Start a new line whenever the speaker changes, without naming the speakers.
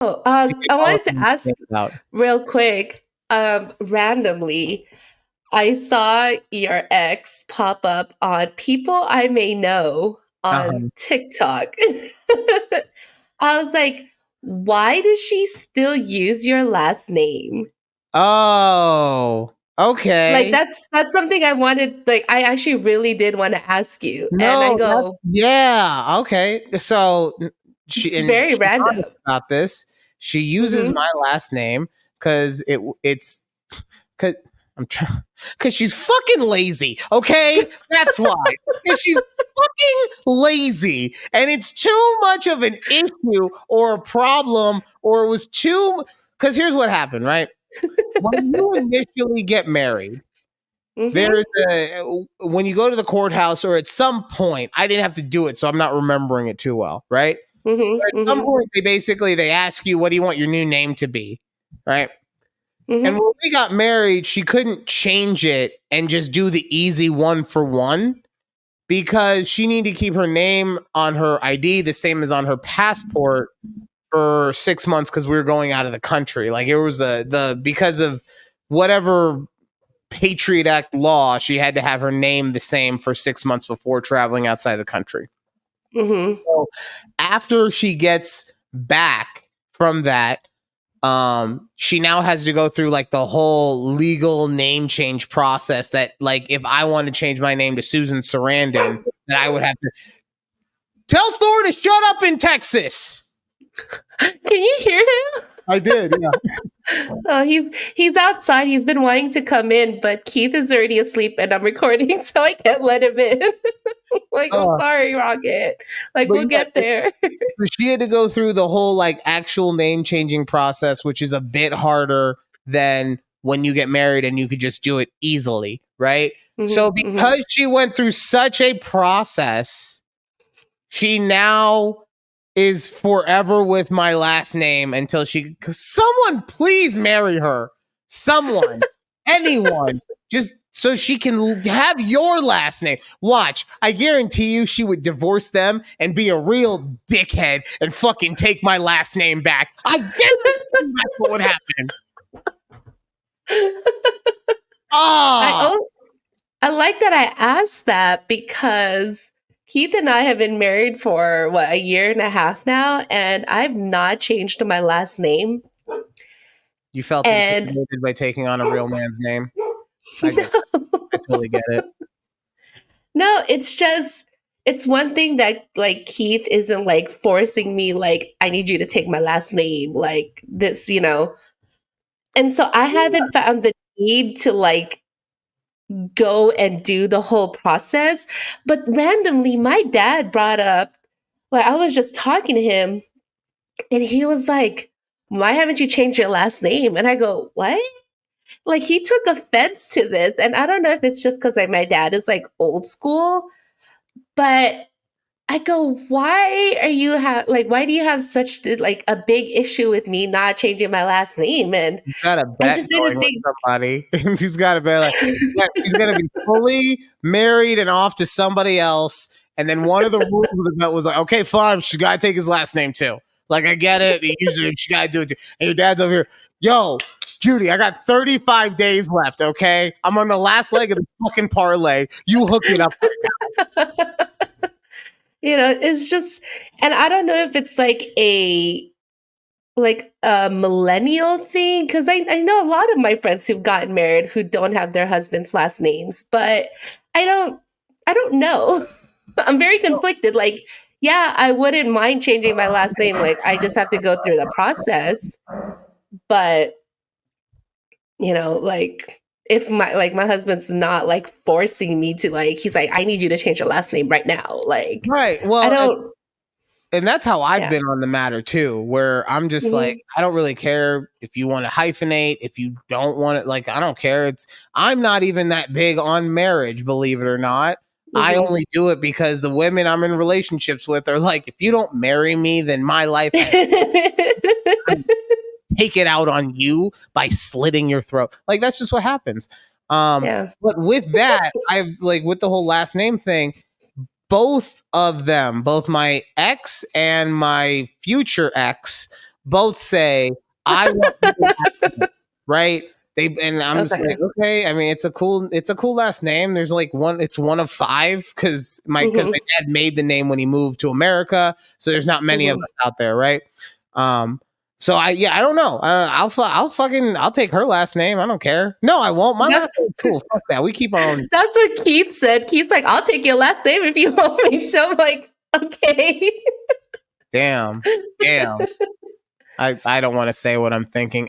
I
All
wanted to
I'm
ask
thinking about.
real quick, randomly, I saw your ex pop up on People I May Know on
Uh-huh.
TikTok. I was like, why does she still use your last name?
Oh,
Like
okay.
that's something I wanted, like I actually really did want to ask you. And I
No, that's
go,
yeah, okay. So
it's very
she's
random.
honest about this. She uses
Mhm.
my last name because it's because I'm trying because she's fucking lazy. Okay, that's why. Because she's fucking lazy, and it's too much of an issue or a problem, or it was too. Because here's what happened, right? When you initially get married,
Mhm.
there's a when you go to the courthouse or at some point, I didn't have to do it, so I'm not remembering it too well, right?
Mhm.
But at some
Mhm.
point, they ask you, what do you want your new name to be, right? And
Mhm.
when we got married, she couldn't change it and just do the easy one for one because she needed to keep her name on her ID the same as on her passport for 6 months because we were going out of the country. Like it was because of whatever Patriot Act law, she had to have her name the same for 6 months before traveling outside the country.
Mhm.
So after she gets back from that, she now has to go through like the whole legal name change process that like if I want to change my name to Susan Sarandon, that I would have to tell Thor to shut up in Texas.
Can you hear him?
I did, yeah.
Oh, he's outside. He's been wanting to come in, but Keith is already asleep and I'm recording, so I can't let him in. Like, I'm
Uh,
sorry, Rocket. Like,
but
we'll
yeah,
get there.
she had to go through the whole like actual name changing process, which is a bit harder than when you get married and you could just do it easily, right? So
Mhm. Mhm.
because she went through such a process, she now is forever with my last name until someone please marry her. Someone, anyone, just so she can have your last name. Watch, I guarantee you she would divorce them and be a real dickhead and fucking take my last name back. I guarantee you that's what would happen.
I
Ah,
oh, I like that I asked that because Keith and I have been married for what, a year and a half now, and I've not changed my last name.
you felt
And
intimidated by taking on a real man's name. I get that. I totally get it.
no, it's just it's one thing that like Keith isn't like forcing me like I need you to take my last name like this. And so I haven't found the need to like go and do the whole process, but randomly my dad brought up like I was just talking to him and he was like, "Why haven't you changed your last name?" And I go, "What?" Like he took offense to this and I don't know if it's just cuz like my dad is like old school, but I go, why are you like why do you have such like a big issue with me not changing my last name? And
Got a
I
bet
just
going
didn't
with
think
somebody. He's got a bet like, yeah, he's gonna be fully married and off to somebody else. And then one of the rules of the bet was like, okay, fine, she's gotta take his last name too. Like I get it. Usually she gotta do it too. And your dad's over here, yo, Judy, I got 35 days left, okay? I'm on the last leg of the fucking parlay. You hook it up.
it's just and I don't know if it's like a millennial thing because I know a lot of my friends who've gotten married who don't have their husband's last names, but I don't I don't know. I'm very conflicted. Like, yeah, I wouldn't mind changing my last name. Like, I just have to go through the process. But, like if my husband's not like forcing me to like he's like, I need you to change your last name right now. Like,
Right.
I
Well,
don't
and that's how I've
yeah.
been on the matter too, where I'm just like,
Mhm.
I don't really care if you want to hyphenate, if you don't want it, like, I don't care. I'm not even that big on marriage, believe it or not. I
Mhm.
only do it because the women I'm in relationships with are like, if you don't marry me, then my life has take it out on you by slitting your throat. Like, that's just what happens.
Yeah.
But with that, I've like with the whole last name thing, both of them, both my ex and my future ex, both say, I want my last name, right? And I'm just
Okay.
like, okay. I mean, it's a cool last name. There's like it's one of 5 because my
Mhm.
dad made the name when he moved to America, so there's not many of
Mhm.
us out there, right? So I don't know. I'll take her last name. I don't care. No, I won't. My
That's
last name's cool. Fuck that. We keep our own.
that's what Keith said. Keith's like, "I'll take your last name if you want me to." I'm like, "Okay."
Damn. I don't want to say what I'm thinking.